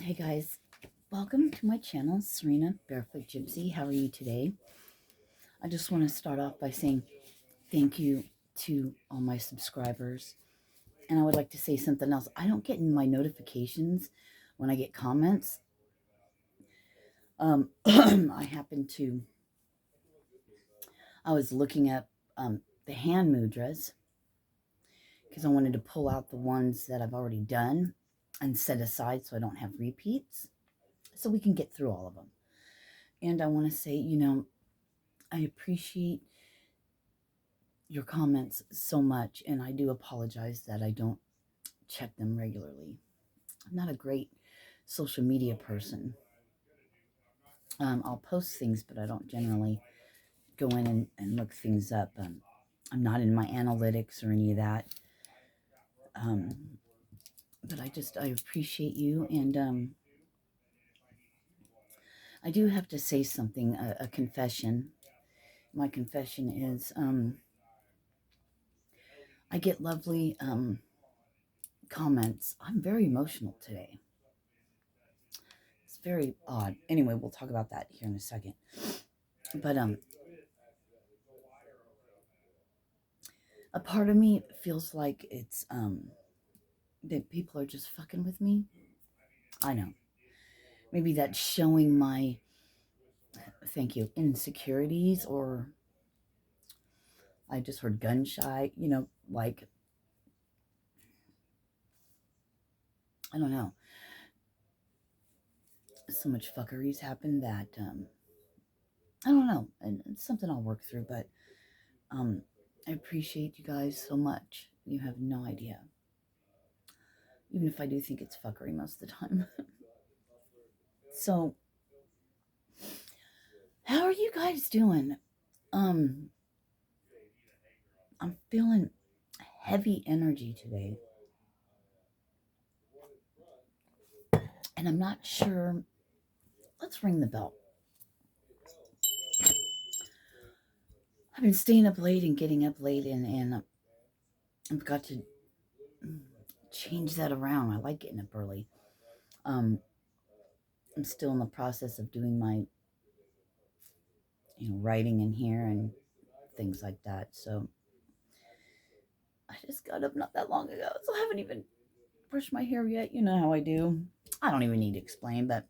Hey guys, welcome to my channel, Sirena Barefoot Gypsy. How are you today? I just want to start off by saying thank you to all my subscribers. And I would like to say something else. I don't get in my notifications when I get comments. I was looking at the hand mudras because I wanted to pull out the ones that I've already done and set aside so I don't have repeats, so we can get through all of them. And I want to say, I appreciate your comments so much, and I do apologize that I don't check them regularly. I'm not a great social media person. I'll post things, but I don't generally go in and look things up. I'm not in my analytics or any of that. But I appreciate you, and I do have to say something, a confession. My confession is I get lovely comments. I'm very emotional today. It's very odd. Anyway, we'll talk about that here in a second. But a part of me feels like it's that people are just fucking with me. I know. Maybe that's showing my insecurities, or I just heard gun shy, like I don't know. So much fuckery's happened that I don't know, and it's something I'll work through, but I appreciate you guys so much. You have no idea. Even if I do think it's fuckery most of the time. So, how are you guys doing? I'm feeling heavy energy today. And I'm not sure. Let's ring the bell. I've been staying up late and getting up late, and I've got to change that around. I like getting up early. I'm still in the process of doing my, writing in here and things like that. So I just got up not that long ago, so I haven't even brushed my hair yet. You know how I do. I don't even need to explain, but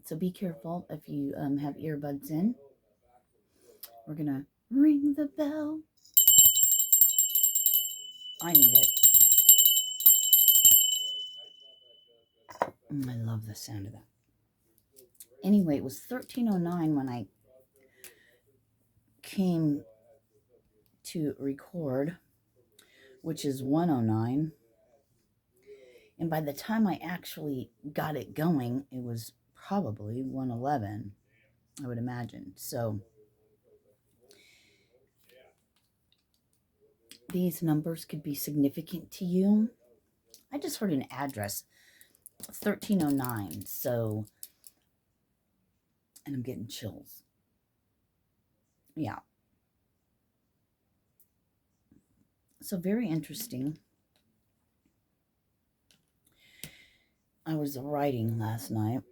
so be careful if you have earbuds in. We're gonna ring the bell. I need it. I love the sound of that. Anyway, it was 13:09 when I came to record, which is 1:09. And by the time I actually got it going, it was probably 1:11, I would imagine. So these numbers could be significant to you. I just heard an address, 13:09. So, and I'm getting chills. Yeah. So very interesting. I was writing last night.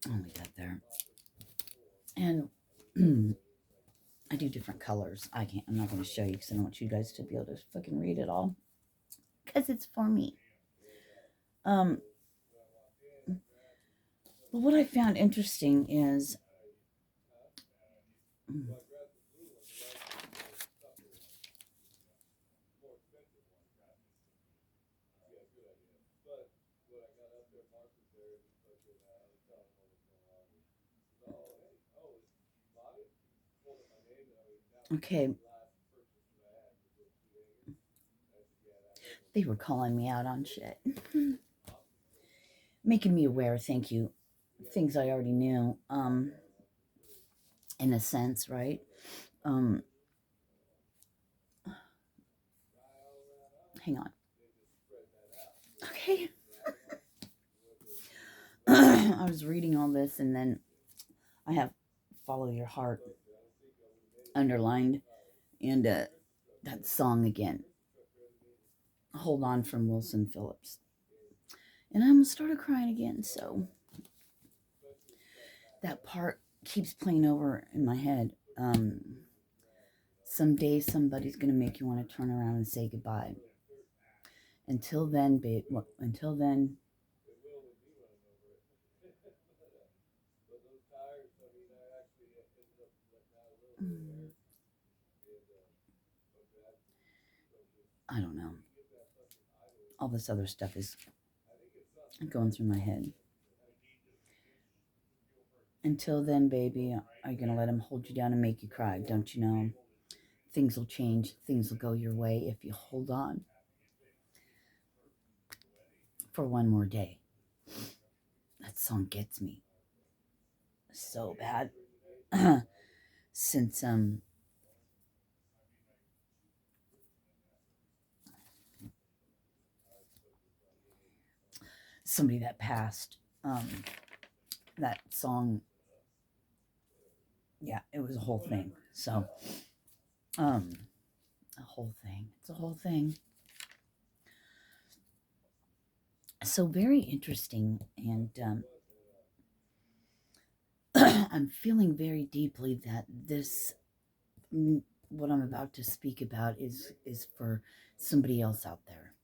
Oh, we got there. And I do different colors. I'm not going to show you because I don't want you guys to be able to fucking read it all. Because it's for me. But what I found interesting is okay. They were calling me out on shit. Making me aware, thank you. Things I already knew. In a sense, right? Hang on. Okay. I was reading all this, and then I have Follow Your Heart underlined, and that song again, Hold On, from Wilson Phillips. And I almost started crying again. So that part keeps playing over in my head. Someday somebody's going to make you want to turn around and say goodbye. Until then, babe, well, until then, I don't know. All this other stuff is going through my head. Until then, baby, are you going to let him hold you down and make you cry? Don't you know? Things will change. Things will go your way if you hold on for one more day. That song gets me so bad. Since somebody that passed, that song, yeah, it was a whole thing. So a whole thing. It's a whole thing. So very interesting, and I'm feeling very deeply that this, what I'm about to speak about, is for somebody else out there.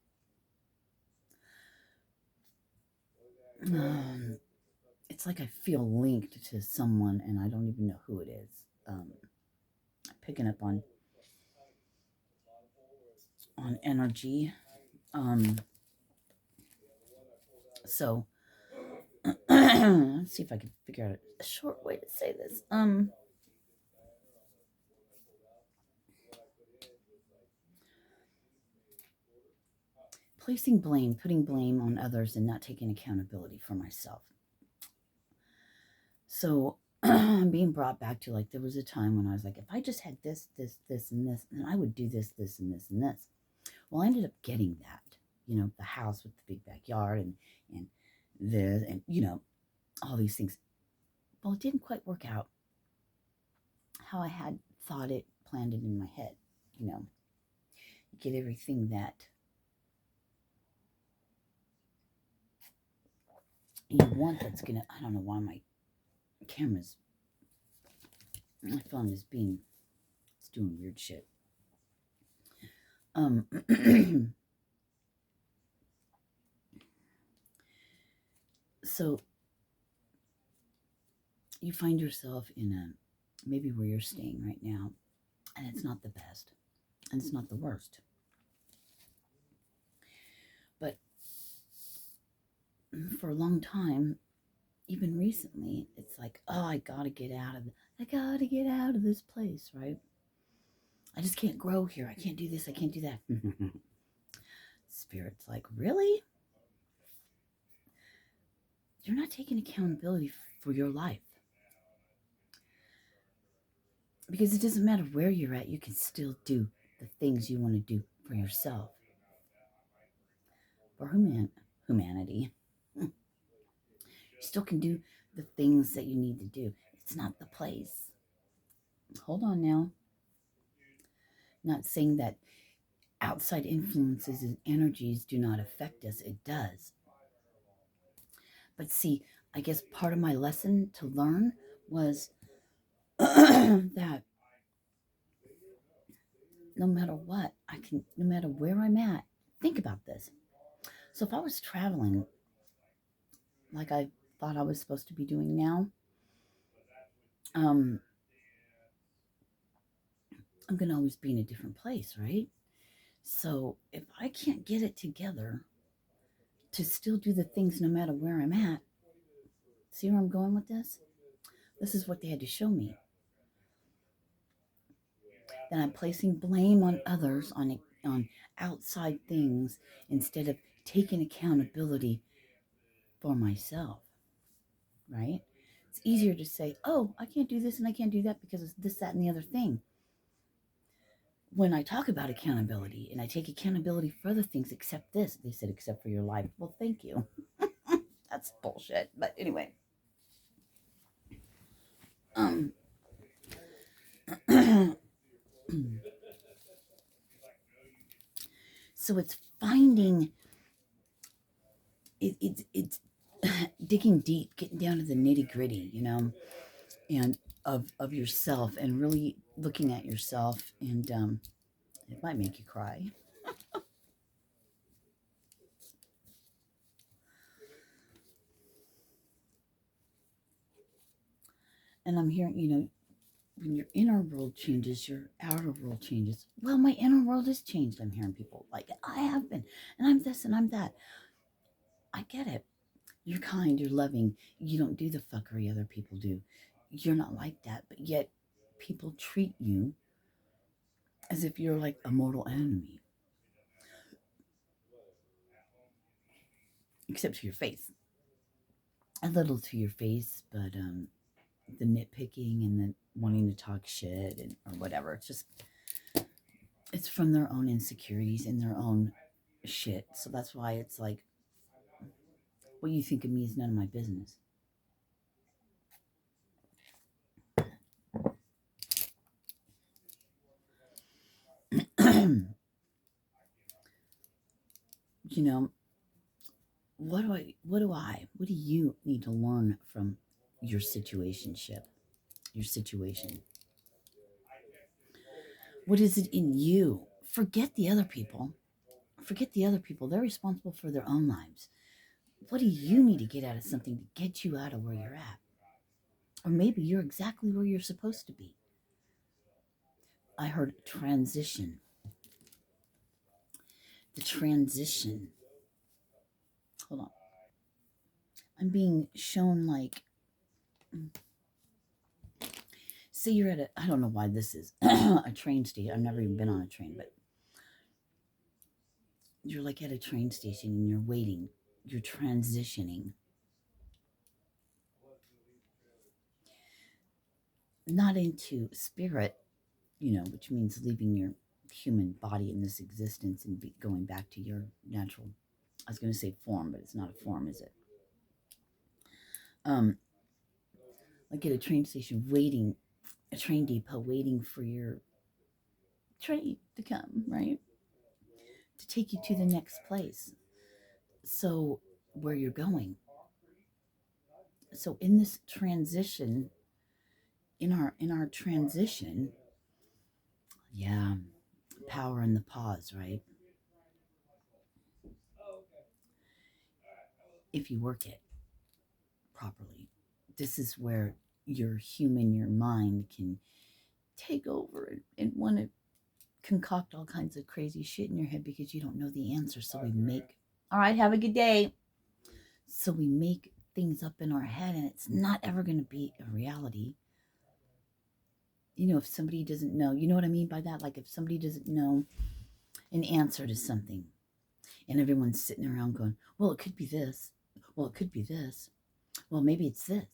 It's like I feel linked to someone, and I don't even know who it is. Picking up on energy. So let's see if I can figure out a short way to say this. Placing blame, putting blame on others, and not taking accountability for myself. So I'm being brought back to, like, there was a time when I was like, if I just had this, this, this, and this, then I would do this, this, and this, and this. Well, I ended up getting that, the house with the big backyard and this, and, all these things. Well, it didn't quite work out how I had thought it, planned it in my head. You get everything that you want that's gonna, I don't know why my phone is it's doing weird shit. So you find yourself in maybe where you're staying right now, and it's not the best, and it's not the worst. But for a long time, even recently, it's like, oh, I gotta get out of this place, right? I just can't grow here. I can't do this. I can't do that. Spirit's like, really? You're not taking accountability for your life. Because it doesn't matter where you're at, you can still do the things you want to do for yourself. For humanity. You still can do the things that you need to do. It's not the place. Hold on now. Not saying that outside influences and energies do not affect us. It does. But see, I guess part of my lesson to learn was that no matter what, no matter where I'm at, think about this. So if I was traveling like I thought I was supposed to be doing now, I'm going to always be in a different place, right? So if I can't get it together to still do the things no matter where I'm at, see where I'm going with this? This is what they had to show me. That I'm placing blame on others, on outside things, instead of taking accountability for myself, right? It's easier to say, oh, I can't do this and I can't do that because it's this, that, and the other thing. When I talk about accountability and I take accountability for other things except this, they said, except for your life. Well, thank you. That's bullshit. But anyway. So it's finding it's digging deep, getting down to the nitty gritty, you know, and of yourself, and really looking at yourself, and it might make you cry. And I'm hearing, you know, when your inner world changes, your outer world changes. Well, my inner world has changed. I'm hearing people like, I have been, and I'm this and I'm that. I get it. You're kind, you're loving. You don't do the fuckery other people do. You're not like that, but yet people treat you as if you're like a mortal enemy, except to your face. A little to your face, but the nitpicking and the wanting to talk shit and or whatever. It's from their own insecurities and their own shit. So that's why it's like, what you think of me is none of my business. You know, what do you need to learn from your situationship, your situation? What is it in you? Forget the other people. Forget the other people. They're responsible for their own lives. What do you need to get out of something to get you out of where you're at? Or maybe you're exactly where you're supposed to be. I heard transition. The transition. Hold on. I'm being shown like, say you're at I don't know why this is a train station. I've never even been on a train, but you're like at a train station and you're waiting. You're transitioning. Not into spirit, you know, which means leaving your human body in this existence and going back to your natural, I was going to say form, but it's not a form, is it? Like at a train station waiting, a train depot waiting for your train to come, right? To take you to the next place. So where you're going. So in this transition, in our transition, yeah, power in the pause, right? If you work it properly, this is where your your mind can take over and want to concoct all kinds of crazy shit in your head because you don't know the answer. So we make, all right, have a good day. So we make things up in our head and it's not ever going to be a reality. You know, if somebody doesn't know, you know what I mean by that? Like if somebody doesn't know an answer to something and everyone's sitting around going, well, it could be this. Well, it could be this. Well, maybe it's this.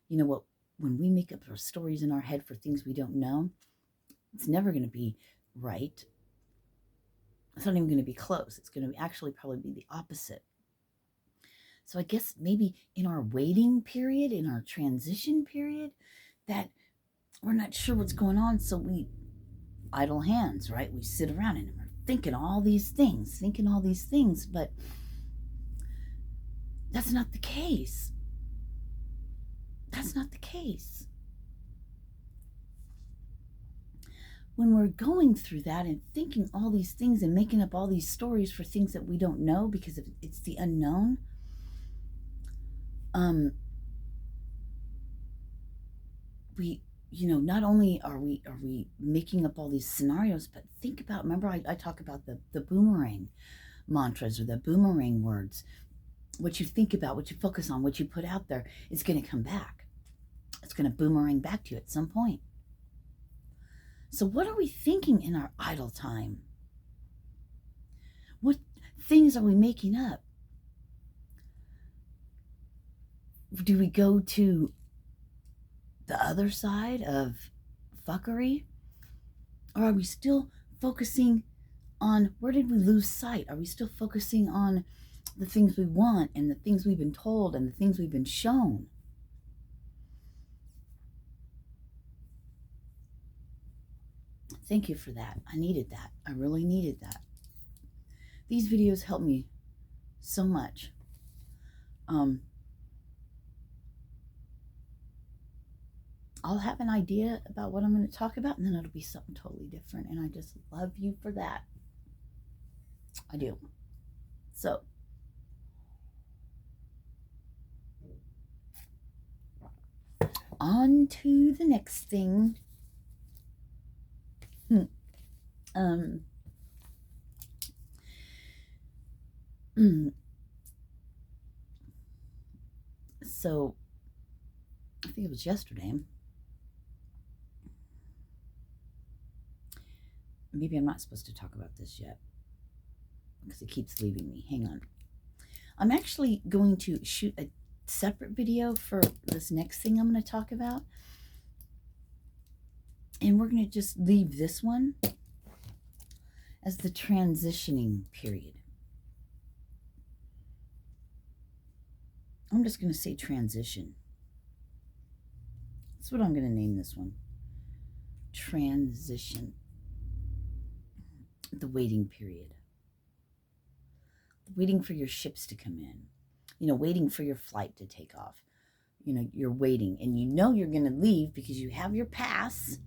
You know what? When we make up our stories in our head for things we don't know, it's never going to be right. It's not even going to be close. It's going to actually probably be the opposite. So I guess maybe in our waiting period, in our transition period, that we're not sure what's going on. So we idle hands, right? We sit around and we're thinking all these things, but that's not the case. That's not the case. When we're going through that and thinking all these things and making up all these stories for things that we don't know because it's the unknown, we, you know, not only are we making up all these scenarios, but think about, remember I talk about the boomerang mantras or the boomerang words. What you think about, what you focus on, what you put out there is going to come back. It's going to boomerang back to you at some point. So what are we thinking in our idle time? What things are we making up? Do we go to the other side of fuckery? Or are we still focusing on, where did we lose sight? Are we still focusing on the things we want and the things we've been told and the things we've been shown? Thank you for that. I needed that. I really needed that. These videos help me so much. I'll have an idea about what I'm going to talk about, and then it'll be something totally different. And I just love you for that. I do. So, on to the next thing. So, I think it was yesterday. Maybe I'm not supposed to talk about this yet because it keeps leaving me. Hang on. I'm actually going to shoot a separate video for this next thing I'm going to talk about. And we're going to just leave this one as the transitioning period. I'm just going to say transition. That's what I'm going to name this one. Transition. The waiting period. Waiting for your ships to come in. You know, waiting for your flight to take off. You know, you're waiting and you know you're going to leave because you have your pass.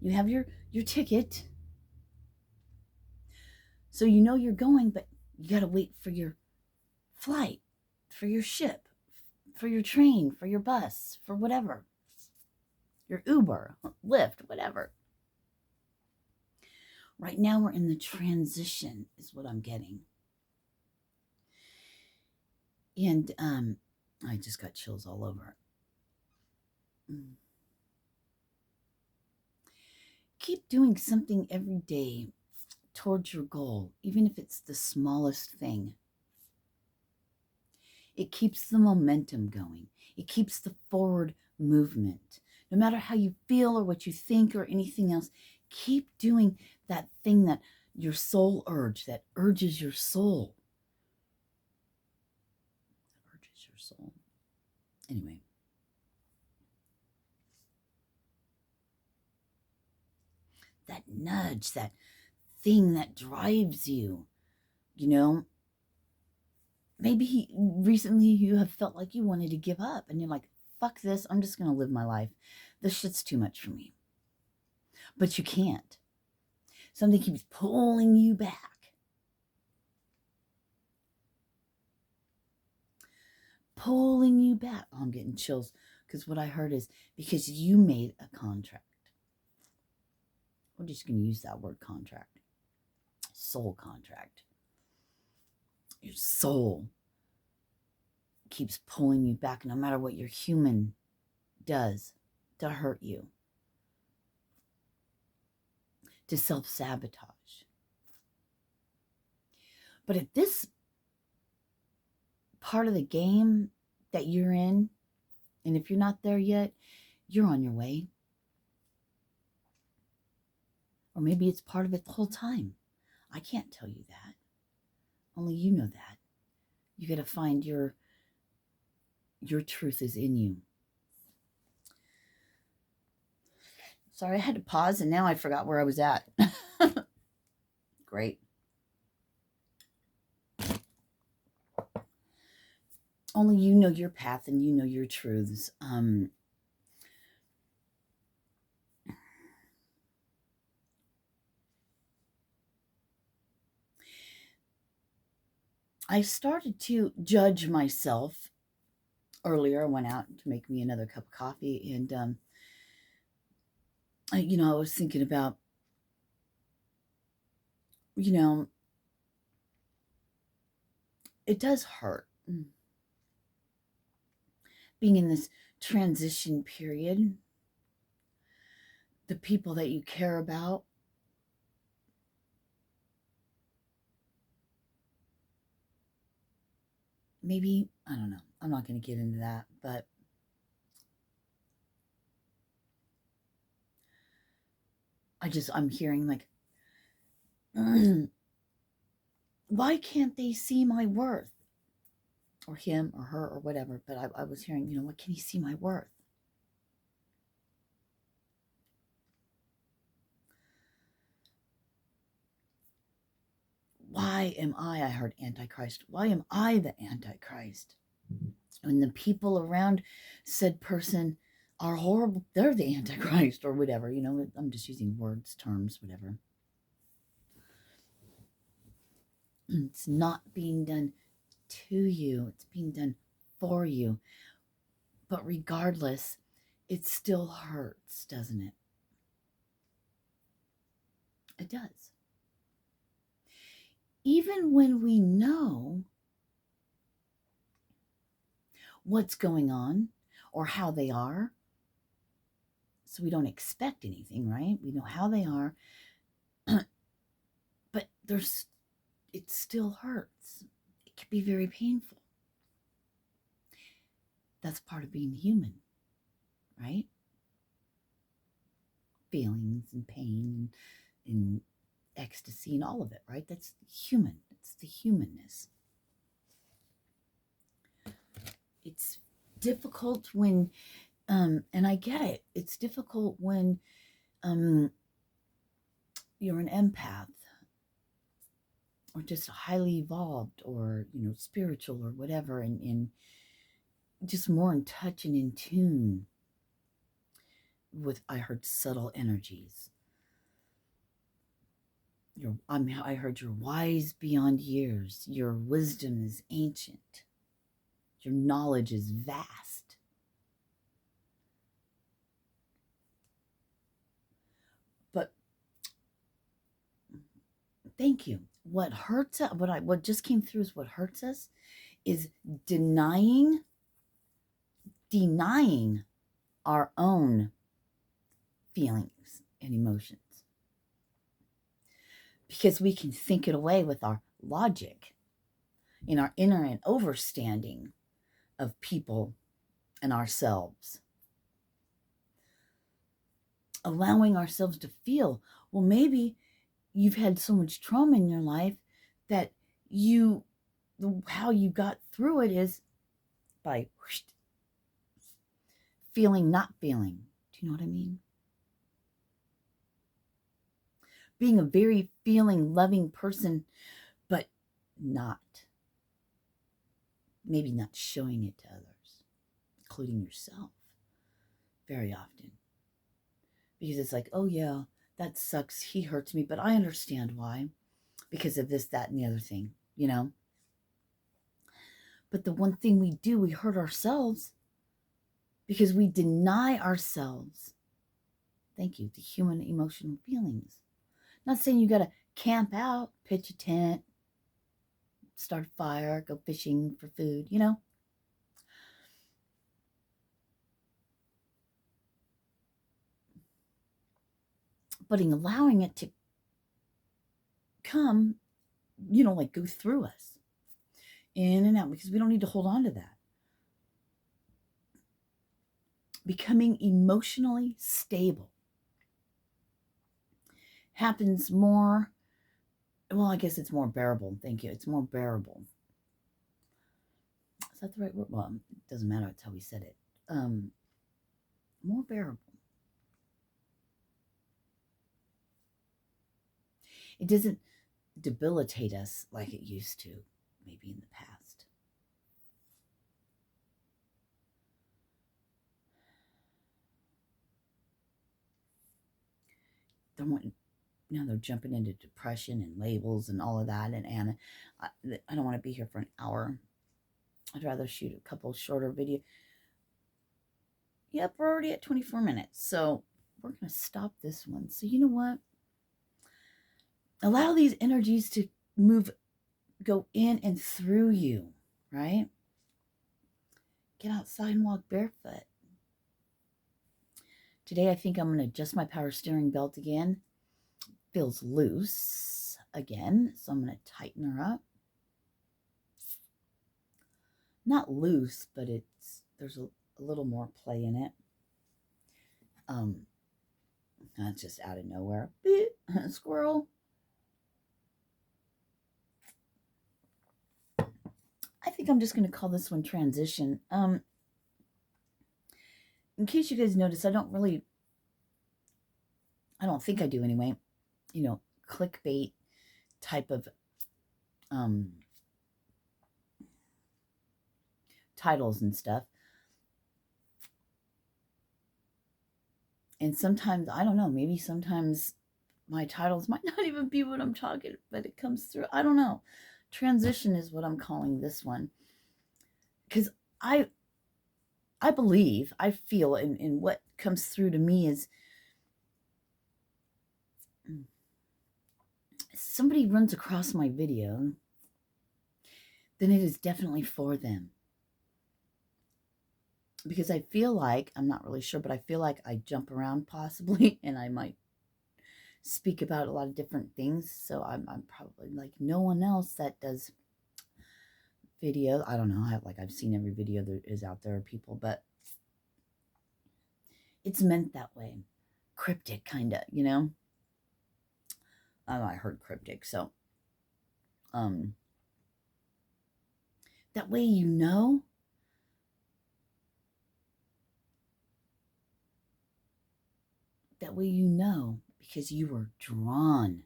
You have your ticket. So you know you're going, but you got to wait for your flight, for your ship, for your train, for your bus, for whatever. Your Uber, Lyft, whatever. Right now we're in the transition is what I'm getting. And I just got chills all over. Keep doing something every day towards your goal, even if it's the smallest thing. It keeps the momentum going. It keeps the forward movement. No matter how you feel or what you think or anything else, keep doing that thing that your soul that urges your soul. Urges your soul. Anyway. That nudge, that thing that drives you, you know. Maybe recently you have felt like you wanted to give up and you're like, fuck this, I'm just going to live my life. This shit's too much for me. But you can't. Something keeps pulling you back. Pulling you back. Oh, I'm getting chills because what I heard is because you made a contract. We're just going to use that word contract. Soul contract. Your soul keeps pulling you back no matter what your human does to hurt you, to self-sabotage. But at this part of the game that you're in, and if you're not there yet, you're on your way. Or maybe it's part of it the whole time. I can't tell you that. Only you know that. You got to find your truth is in you. Sorry, I had to pause and now I forgot where I was at. Great. Only you know your path and you know your truths. I started to judge myself earlier. I went out to make me another cup of coffee and, I was thinking about, it does hurt being in this transition period. The people that you care about, maybe, I don't know. I'm not going to get into that, but I'm hearing like, why can't they see my worth? Or him or her or whatever. But I was hearing, why can he see my worth? Why am I heard Antichrist. Why am I the Antichrist? when the people around said person are horrible, they're the Antichrist or whatever, I'm just using words, terms, whatever. It's not being done to you, it's being done for you. But regardless, it still hurts, doesn't it? It does. Even when we know what's going on or how they are, so we don't expect anything, right? We know how they are, but it still hurts. It can be very painful. That's part of being human, right? Feelings and pain and ecstasy and all of it, right? That's human. It's the humanness. It's difficult when, and I get it, it's difficult when you're an empath or just highly evolved or, spiritual or whatever, and just more in touch and in tune with, I heard, subtle energies. I heard you're wise beyond years. Your wisdom is ancient. Your knowledge is vast. But thank you. What hurts us, what just came through is what hurts us is denying our own feelings and emotions. Because we can think it away with our logic, in our inner and overstanding of people and ourselves. Allowing ourselves to feel, well, maybe you've had so much trauma in your life that how you got through it is by feeling, not feeling. Do you know what I mean? Being a very feeling, loving person, but maybe not showing it to others, including yourself, very often. Because it's like, oh yeah, that sucks. He hurts me, but I understand why. Because of this, that, and the other thing, But the one thing we do, we hurt ourselves because we deny ourselves, thank you, the human emotional feelings. Not saying you got to camp out, pitch a tent, start a fire, go fishing for food, But in allowing it to come, like go through us, in and out, because we don't need to hold on to that. Becoming emotionally stable happens more, well, I guess it's more bearable. Thank you. It's more bearable. Is that the right word? Well, it doesn't matter. It's how we said it. More bearable. It doesn't debilitate us like it used to, maybe in the past. Now they're jumping into depression and labels and all of that. And I don't want to be here for an hour. I'd rather shoot a couple shorter videos. Yep, we're already at 24 minutes. So we're going to stop this one. So you know what? Allow these energies to go in and through you, right? Get outside and walk barefoot. Today, I think I'm going to adjust my power steering belt again. Feels loose again, so I'm going to tighten her up. Not loose, but there's a little more play in it. That's just out of nowhere. Squirrel. I think I'm just going to call this one transition. In case you guys notice, I don't think I do anyway, clickbait type of titles and stuff. And sometimes, I don't know, maybe sometimes my titles might not even be what I'm talking, but it comes through. I don't know. Transition is what I'm calling this one. Because I believe, I feel, in what comes through to me is somebody runs across my video, then it is definitely for them. Because I feel like, I'm not really sure, but I feel like I jump around possibly, and I might speak about a lot of different things. So I'm probably like no one else that does video. I don't know. I've seen every video that is out there of people, but it's meant that way. Cryptic, kind of, you know? I heard cryptic, so that way you know. That way you know, because you were drawn.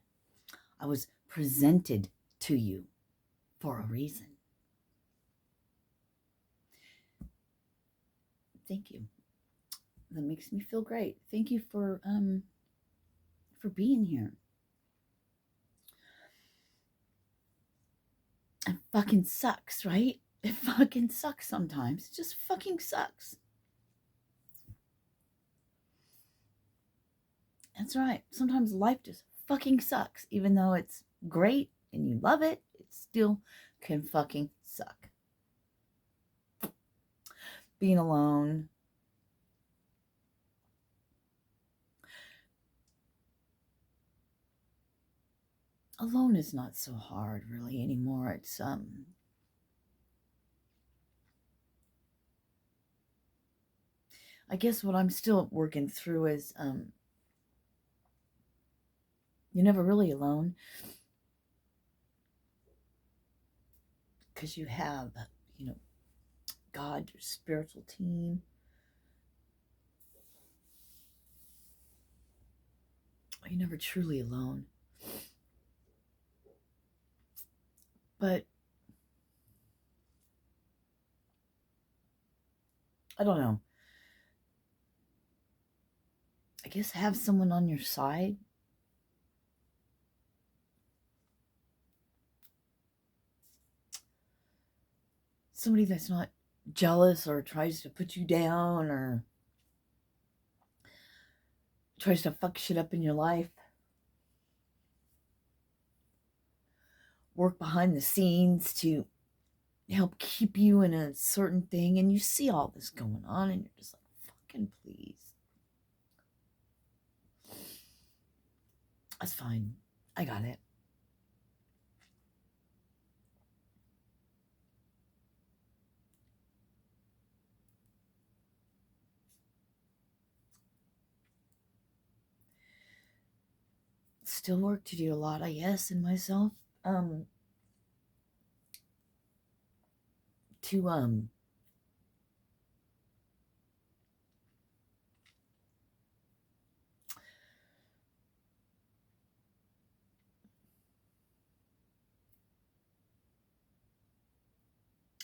I was presented to you for a reason. Thank you. That makes me feel great. Thank you for being here. It fucking sucks, right? It fucking sucks sometimes. It just fucking sucks. That's right. Sometimes life just fucking sucks. Even though it's great and you love it, it still can fucking suck. Being alone. Alone is not so hard really anymore. It's I guess what I'm still working through is you're never really alone, because you have, God, your spiritual team. You're never truly alone. But I don't know. I guess have someone on your side. Somebody that's not jealous or tries to put you down or tries to fuck shit up in your life. Work behind the scenes to help keep you in a certain thing, and you see all this going on and you're just like, fucking please. That's fine. I got it. Still work to do a lot, I guess, in myself. To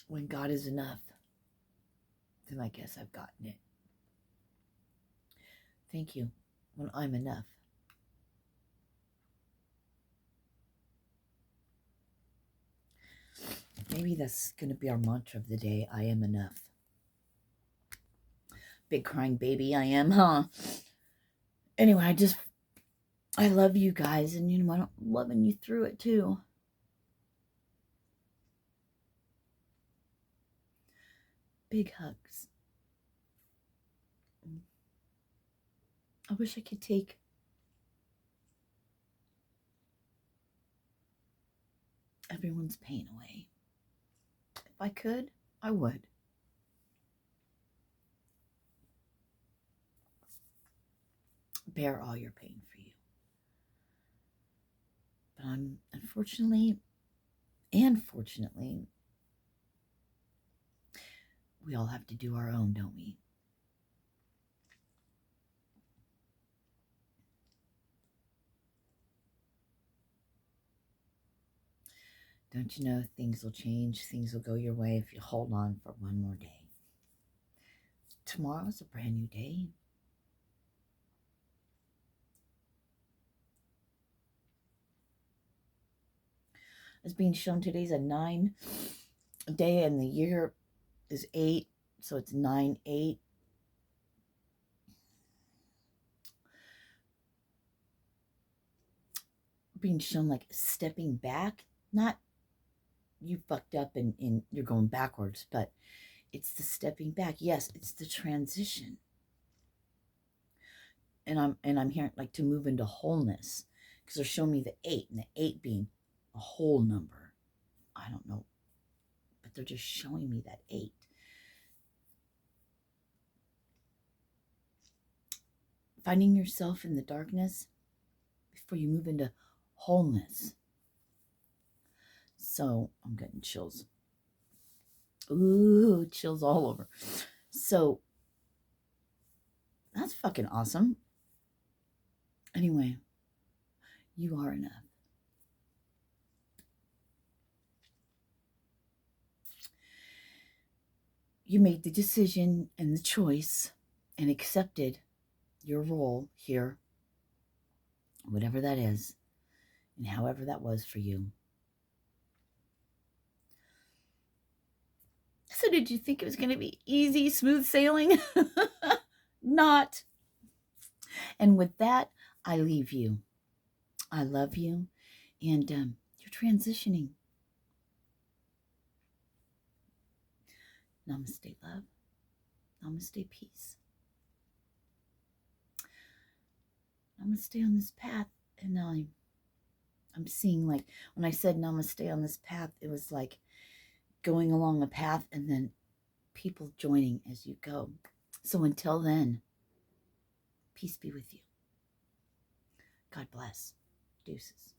when God is enough, then I guess I've gotten it. Thank you. When I'm enough. Maybe that's going to be our mantra of the day. I am enough. Big crying baby I am, huh? Anyway, I love you guys, and I'm loving you through it too. Big hugs. I wish I could take everyone's pain away. If I could, I would. Bear all your pain for you. But unfortunately, and fortunately, we all have to do our own, don't we? Don't you know things will change? Things will go your way if you hold on for one more day. Tomorrow's a brand new day. As being shown, today's a 9 day and the year is 8, so it's 9/8. Being shown like stepping back, not you fucked up and you're going backwards, but it's the stepping back. Yes, it's the transition. And I'm hearing like to move into wholeness, because they're showing me the 8, and the 8 being a whole number. I don't know, but they're just showing me that 8. Finding yourself in the darkness before you move into wholeness. So I'm getting chills. Ooh, chills all over. So that's fucking awesome. Anyway, you are enough. You made the decision and the choice and accepted your role here, whatever that is, and however that was for you. So did you think it was going to be easy, smooth sailing? Not. And with that, I leave you. I love you, and you're transitioning. Namaste, love. Namaste, peace. Namaste on this path. And I'm seeing, like, when I said namaste on this path, it was like going along a path and then people joining as you go. So until then, peace be with you. God bless. Deuces.